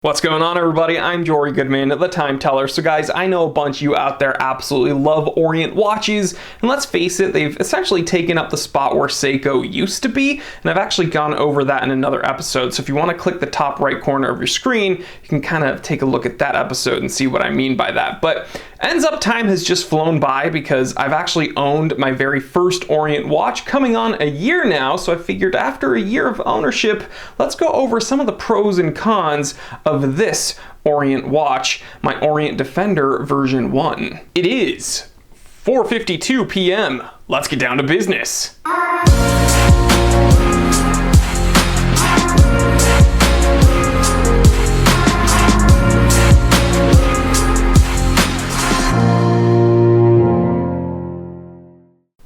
What's going on, everybody? I'm Jory Goodman, the Time Teller. So guys, I know a bunch of you out there absolutely love Orient watches, and let's face it, they've essentially taken up the spot where Seiko used to be, and I've actually gone over that in another episode. So if you want to click the top right corner of your screen, you can kind of take a look at that episode and see what I mean by that. But ends up time has just flown by because I've actually owned my very first Orient watch coming on a year now, so I figured after a year of ownership, let's go over some of the pros and cons of this Orient watch, my Orient Defender version 1. It is 4:52 p.m. Let's get down to business.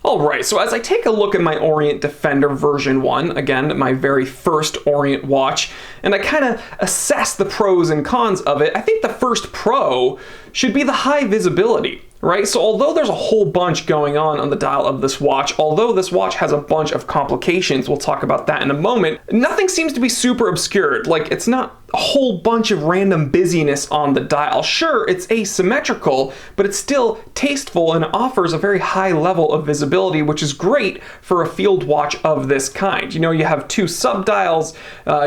Alright, so as I take a look at my Orient Defender version 1, again, my very first Orient watch, and I kind of assess the pros and cons of it, I think the first pro should be the high visibility, right? So although there's a whole bunch going on the dial of this watch, although this watch has a bunch of complications, we'll talk about that in a moment, nothing seems to be super obscured. Like, it's not a whole bunch of random busyness on the dial. Sure, it's asymmetrical, but it's still tasteful and offers a very high level of visibility, which is great for a field watch of this kind. You know, you have two subdials,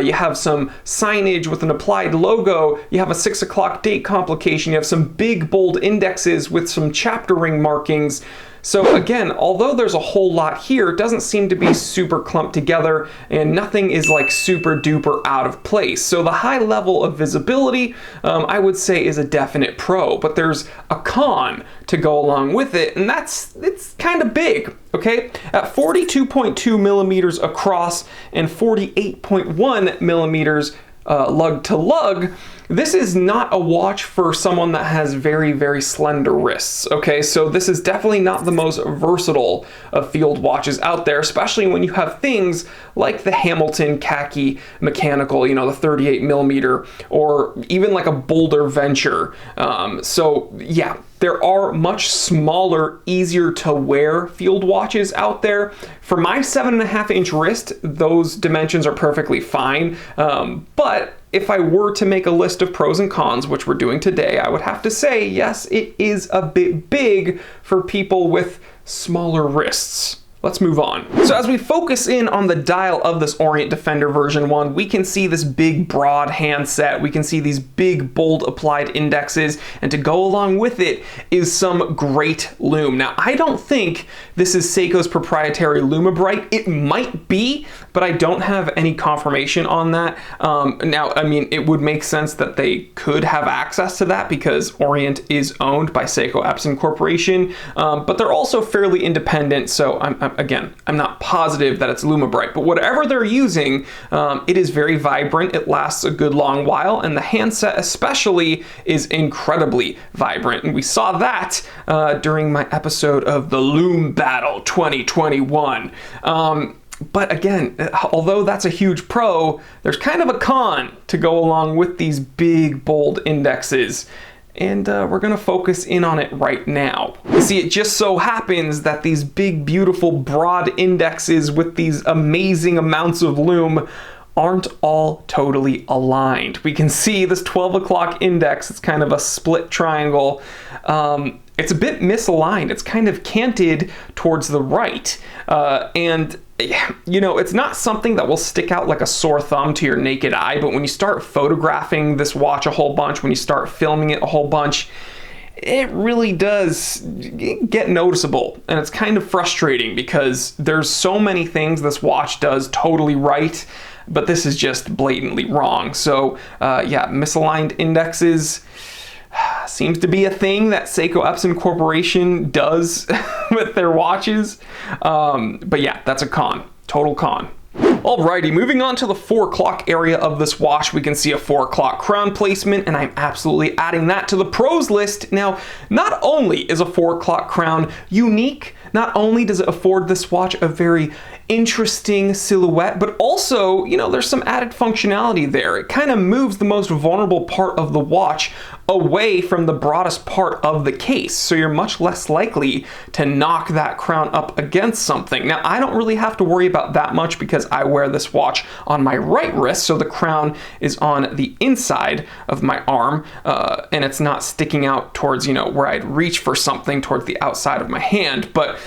you have some signage with an applied logo, you have a 6 o'clock date complication, you have some big bold indexes with some chapter ring markings. So again, although there's a whole lot here, it doesn't seem to be super clumped together and nothing is like super duper out of place. So the high level of visibility, I would say, is a definite pro, but there's a con to go along with it, and it's kind of big, okay? At 42.2 millimeters across and 48.1 millimeters lug to lug, this is not a watch for someone that has very, very slender wrists, okay? So this is definitely not the most versatile of field watches out there, especially when you have things like the Hamilton khaki mechanical, you know, the 38 millimeter, or even like a Boulder Venture. So yeah, there are much smaller, easier to wear field watches out there. For my 7.5-inch wrist, those dimensions are perfectly fine. But if I were to make a list of pros and cons, which we're doing today, I would have to say, yes, it is a bit big for people with smaller wrists. Let's move on. So as we focus in on the dial of this Orient Defender version 1, we can see this big broad handset, we can see these big bold applied indexes, and to go along with it is some great lume. Now, I don't think this is Seiko's proprietary Lume Bright. It might be, but I don't have any confirmation on that. Now, I mean, it would make sense that they could have access to that because Orient is owned by Seiko Epson Corporation, but they're also fairly independent, so I'm not positive that it's Lume Bright, but whatever they're using, it is very vibrant, it lasts a good long while, and the handset especially is incredibly vibrant, and we saw that during my episode of the Lume Battle 2021. But again, although that's a huge pro, there's kind of a con to go along with these big, bold indexes. And we're gonna focus in on it right now. You see, it just so happens that these big, beautiful, broad indexes with these amazing amounts of lume aren't all totally aligned. We can see this 12 o'clock index, it's kind of a split triangle. It's a bit misaligned. It's kind of canted towards the right. And you know, it's not something that will stick out like a sore thumb to your naked eye, but when you start photographing this watch a whole bunch, when you start filming it a whole bunch, it really does get noticeable. And it's kind of frustrating because there's so many things this watch does totally right, but this is just blatantly wrong. So yeah, misaligned indexes seems to be a thing that Seiko Epson Corporation does with their watches. But yeah, that's a con, total con. Alrighty, moving on to the 4 o'clock area of this watch, we can see a 4 o'clock crown placement, and I'm absolutely adding that to the pros list. Now, not only is a 4 o'clock crown unique, not only does it afford this watch a very interesting silhouette, but also, you know, there's some added functionality there. It kind of moves the most vulnerable part of the watch away from the broadest part of the case, so you're much less likely to knock that crown up against something. Now, I don't really have to worry about that much because I wear this watch on my right wrist, so the crown is on the inside of my arm, and it's not sticking out towards, you know, where I'd reach for something towards the outside of my hand. But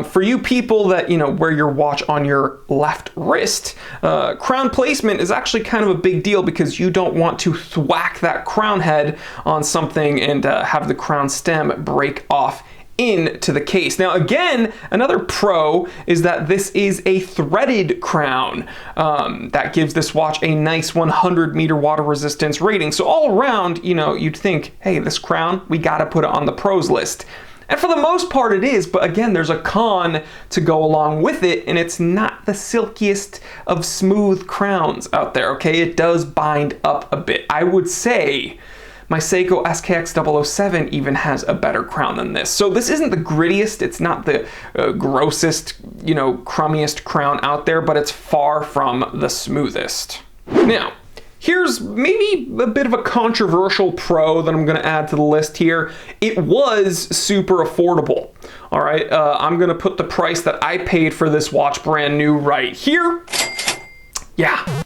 for you people that, you know, wear your watch on your left wrist, crown placement is actually kind of a big deal because you don't want to thwack that crown head on something and have the crown stem break off into the case. Now, again, another pro is that this is a threaded crown. That gives this watch a nice 100-meter water resistance rating. So all around, you know, you'd think, hey, this crown, we gotta put it on the pros list. And for the most part it is, but again, there's a con to go along with it, and it's not the silkiest of smooth crowns out there, okay? It does bind up a bit. I would say my Seiko SKX007 even has a better crown than this. So this isn't the grittiest, it's not the grossest, you know, crummiest crown out there, but it's far from the smoothest. Now, here's maybe a bit of a controversial pro that I'm gonna add to the list here. It was super affordable. All right, I'm gonna put the price that I paid for this watch brand new right here. Yeah.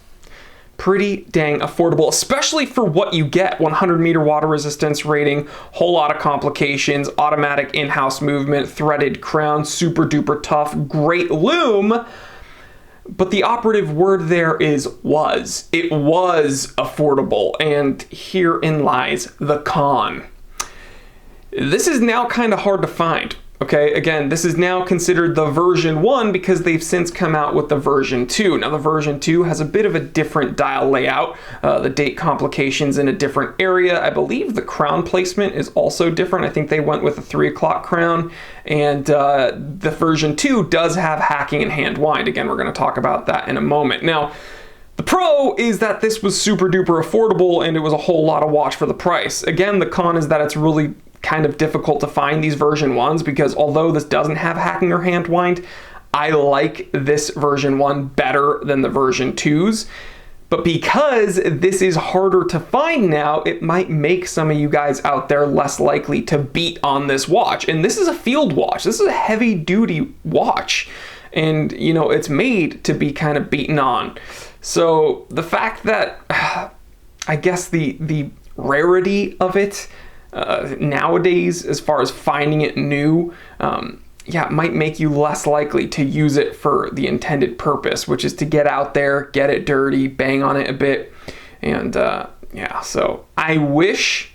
Pretty dang affordable, especially for what you get. 100-meter water resistance rating, whole lot of complications, automatic in-house movement, threaded crown, super duper tough, great lume. But the operative word there is was. It was affordable, and herein lies the con. This is now kind of hard to find. Okay, again, this is now considered the version 1 because they've since come out with the version 2. Now, the version 2 has a bit of a different dial layout, the date complications in a different area. I believe the crown placement is also different. I think they went with a 3 o'clock crown, and the version 2 does have hacking and hand wind. Again, we're going to talk about that in a moment. Now, the pro is that this was super duper affordable and it was a whole lot of watch for the price. Again, the con is that it's really kind of difficult to find these version 1s because although this doesn't have hacking or hand wind, I like this version 1 better than the version 2s. But because this is harder to find now, it might make some of you guys out there less likely to beat on this watch. And this is a field watch. This is a heavy duty watch. And, you know, it's made to be kind of beaten on. So the fact that, I guess the rarity of it, nowadays, as far as finding it new, yeah, it might make you less likely to use it for the intended purpose, which is to get out there, get it dirty, bang on it a bit. And yeah, so I wish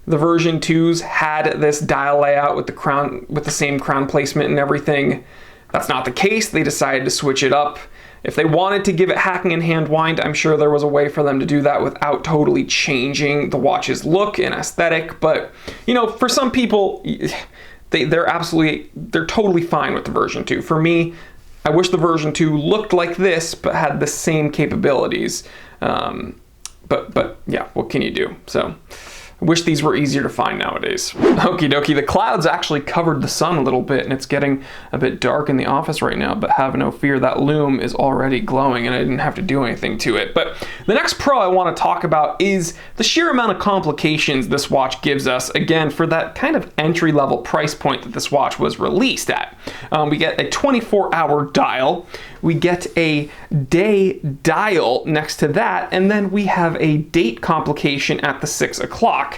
the version 2s had this dial layout with the crown, with the same crown placement and everything. That's not the case. They decided to switch it up. If they wanted to give it hacking and hand wind, I'm sure there was a way for them to do that without totally changing the watch's look and aesthetic. But, you know, for some people, they're totally fine with the version 2. For me, I wish the version 2 looked like this, but had the same capabilities. But yeah, what can you do? So I wish these were easier to find nowadays. Okie dokie, the clouds actually covered the sun a little bit and it's getting a bit dark in the office right now, but have no fear, that lume is already glowing and I didn't have to do anything to it. But the next pro I want to talk about is the sheer amount of complications this watch gives us, again, for that kind of entry-level price point that this watch was released at. We get a 24-hour dial, we get a day dial next to that, and then we have a date complication at the 6 o'clock.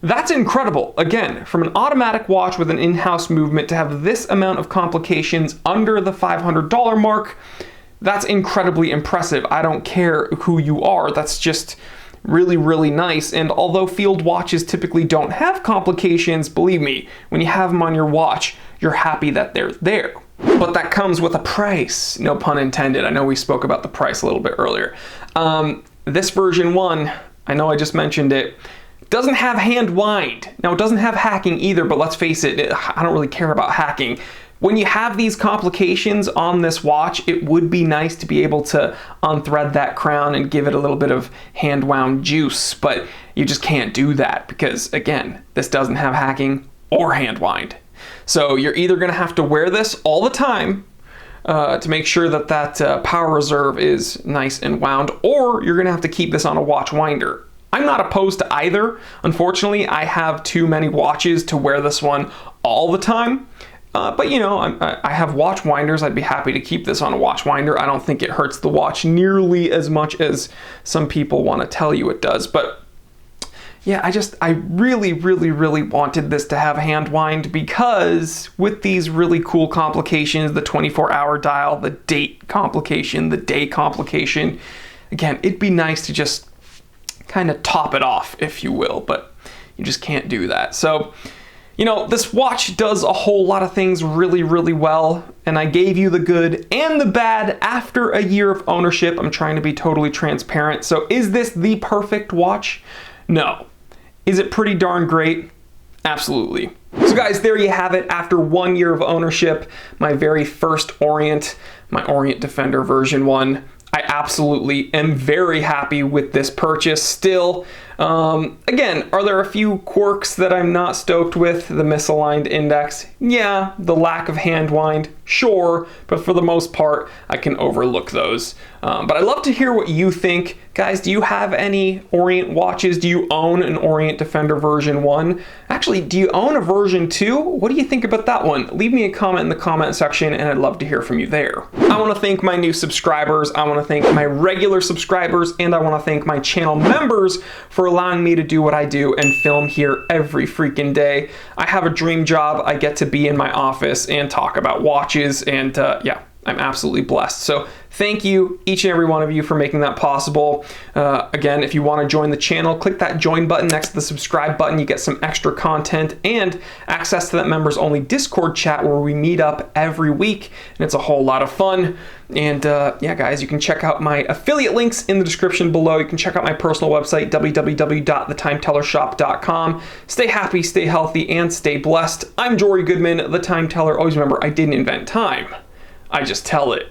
That's incredible. Again, from an automatic watch with an in-house movement to have this amount of complications under the $500 mark, that's incredibly impressive. I don't care who you are, that's just really, really nice. And although field watches typically don't have complications, believe me, when you have them on your watch, you're happy that they're there. But that comes with a price, no pun intended. I know we spoke about the price a little bit earlier. This version 1, I know I just mentioned it, doesn't have hand wind. Now, it doesn't have hacking either, but let's face it, I don't really care about hacking. When you have these complications on this watch, it would be nice to be able to unthread that crown and give it a little bit of hand wound juice, but you just can't do that because, again, this doesn't have hacking or hand wind. So you're either gonna have to wear this all the time, to make sure that that power reserve is nice and wound, or you're gonna have to keep this on a watch winder. I'm not opposed to either. Unfortunately, I have too many watches to wear this one all the time. But you know, I have watch winders. I'd be happy to keep this on a watch winder. I don't think it hurts the watch nearly as much as some people want to tell you it does. But yeah, I really, really, really wanted this to have hand wind, because with these really cool complications, the 24-hour dial, the date complication, the day complication, again, it'd be nice to just kind of top it off, if you will, but you just can't do that. So, you know, this watch does a whole lot of things really, really well, and I gave you the good and the bad after a year of ownership. I'm trying to be totally transparent. So is this the perfect watch? No. Is it pretty darn great? Absolutely. So guys, there you have it. After 1 year of ownership, my very first Orient, my Orient Defender version 1. I absolutely am very happy with this purchase still. Again, are there a few quirks that I'm not stoked with? The misaligned index? Yeah. The lack of hand wind? Sure. But for the most part, I can overlook those. But I'd love to hear what you think. Guys, do you have any Orient watches? Do you own an Orient Defender version 1? Actually, do you own a version 2? What do you think about that one? Leave me a comment in the comment section, and I'd love to hear from you there. I want to thank my new subscribers. I want to thank my regular subscribers, and I want to thank my channel members for allowing me to do what I do and film here every freaking day. I have a dream job. I get to be in my office and talk about watches, and yeah, I'm absolutely blessed. So thank you, each and every one of you, for making that possible. Again, if you want to join the channel, click that join button next to the subscribe button. You get some extra content and access to that members only Discord chat where we meet up every week, and it's a whole lot of fun. And yeah, guys, you can check out my affiliate links in the description below. You can check out my personal website, www.thetimetellershop.com. Stay happy, stay healthy, and stay blessed. I'm Jory Goodman, the Time Teller. Always remember, I didn't invent time. I just tell it.